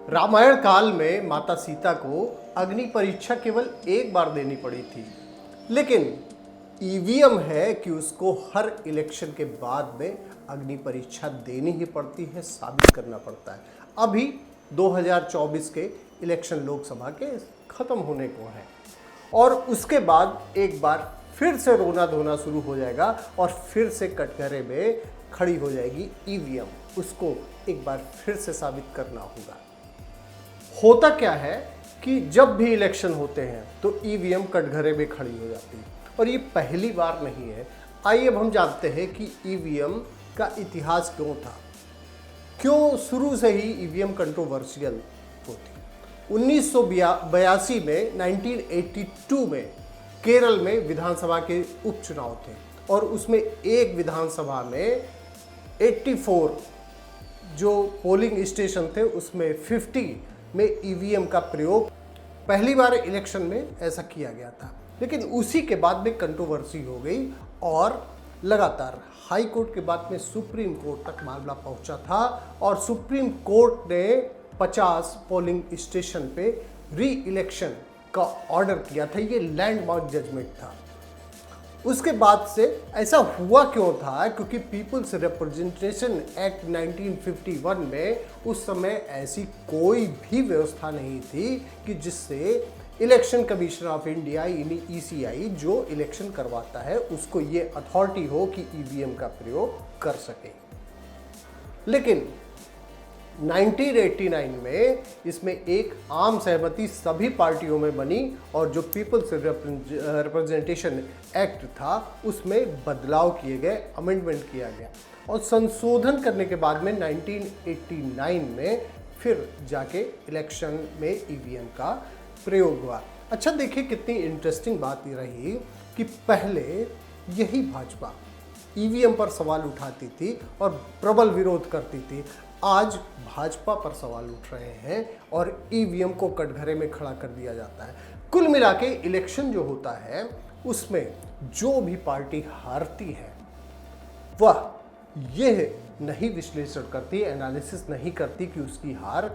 रामायण काल में माता सीता को अग्नि परीक्षा केवल एक बार देनी पड़ी थी, लेकिन ईवीएम है कि उसको हर इलेक्शन के बाद में अग्नि परीक्षा देनी ही पड़ती है, साबित करना पड़ता है। अभी 2024 के इलेक्शन लोकसभा के खत्म होने को है और उसके बाद एक बार फिर से रोना धोना शुरू हो जाएगा और फिर से कटघरे में खड़ी हो जाएगी ईवीएम। उसको एक बार फिर से साबित करना होगा। होता क्या है कि जब भी इलेक्शन होते हैं तो ईवीएम कटघरे में खड़ी हो जाती है और ये पहली बार नहीं है। आइए अब हम जानते हैं कि ईवीएम का इतिहास क्यों था, क्यों शुरू से ही ईवीएम कंट्रोवर्शियल होती। 1982 में 1982 में केरल में विधानसभा के उपचुनाव थे और उसमें एक विधानसभा में 84 जो पोलिंग स्टेशन थे उसमें 50 में ईवीएम का प्रयोग पहली बार इलेक्शन में ऐसा किया गया था। लेकिन उसी के बाद में कंट्रोवर्सी हो गई और लगातार हाई कोर्ट के बाद में सुप्रीम कोर्ट तक मामला पहुंचा था और सुप्रीम कोर्ट ने 50 पोलिंग स्टेशन पे री इलेक्शन का ऑर्डर किया था। ये लैंडमार्क जजमेंट था। उसके बाद से ऐसा हुआ क्यों था, क्योंकि पीपल्स रिप्रेजेंटेशन एक्ट 1951 में उस समय ऐसी कोई भी व्यवस्था नहीं थी कि जिससे इलेक्शन कमीशन ऑफ इंडिया यानी ईसीआई जो इलेक्शन करवाता है उसको ये अथॉरिटी हो कि ईवीएम का प्रयोग कर सके। लेकिन 1989 में इसमें एक आम सहमति सभी पार्टियों में बनी और जो पीपल्स रिप्रेजेंटेशन एक्ट था उसमें बदलाव किए गए, अमेंडमेंट किया गया और संशोधन करने के बाद में 1989 में फिर जाके इलेक्शन में ईवीएम का प्रयोग हुआ। अच्छा देखिए कितनी इंटरेस्टिंग बात ये रही कि पहले यही भाजपा ईवीएम पर सवाल उठाती थी और प्रबल विरोध करती थी। आज भाजपा पर सवाल उठ रहे हैं और ईवीएम को कटघरे में खड़ा कर दिया जाता है। कुल मिला के इलेक्शन जो होता है उसमें जो भी पार्टी हारती है वह यह नहीं विश्लेषण करती, एनालिसिस नहीं करती कि उसकी हार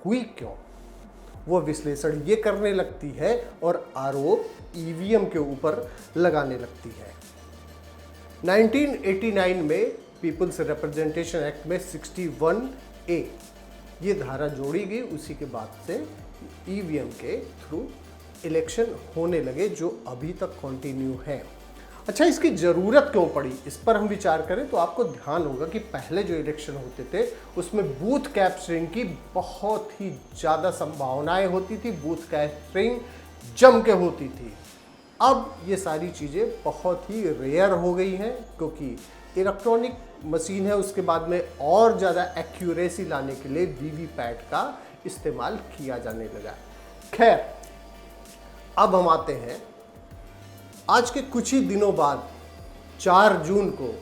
हुई क्यों। वो विश्लेषण ये करने लगती है और आरोप ईवीएम के ऊपर लगाने लगती है। 1989 में पीपल्स रिप्रेजेंटेशन एक्ट में 61A ये धारा जोड़ी गई। उसी के बाद से ईवीएम के थ्रू इलेक्शन होने लगे जो अभी तक कंटिन्यू है। अच्छा इसकी ज़रूरत क्यों पड़ी, इस पर हम विचार करें तो आपको ध्यान होगा कि पहले जो इलेक्शन होते थे उसमें बूथ कैप्चरिंग की बहुत ही ज़्यादा संभावनाएं होती थी, बूथ कैप्चरिंग जम के होती थी। अब ये सारी चीज़ें बहुत ही रेयर हो गई हैं क्योंकि इलेक्ट्रॉनिक मशीन है। उसके बाद में और ज़्यादा एक्यूरेसी लाने के लिए वीवीपैट का इस्तेमाल किया जाने लगा। खैर अब हम आते हैं आज के कुछ ही दिनों बाद 4 जून को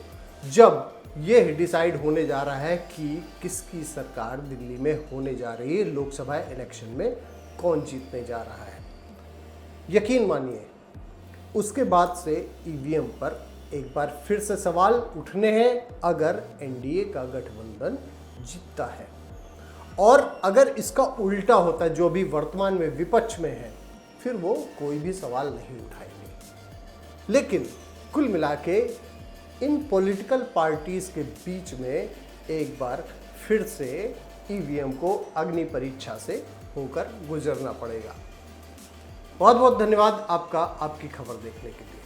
जब यह डिसाइड होने जा रहा है कि किसकी सरकार दिल्ली में होने जा रही है, लोकसभा इलेक्शन में कौन जीतने जा रहा है। यकीन मानिए उसके बाद से ईवीएम पर एक बार फिर से सवाल उठने हैं अगर एनडीए का गठबंधन जीतता है और अगर इसका उल्टा होता है, जो भी वर्तमान में विपक्ष में है, फिर वो कोई भी सवाल नहीं उठाएंगे। लेकिन कुल मिला के इन पॉलिटिकल पार्टीज के बीच में एक बार फिर से ईवीएम को अग्नि परीक्षा से होकर गुजरना पड़ेगा। बहुत बहुत धन्यवाद आपका, आपकी खबर देखने के लिए।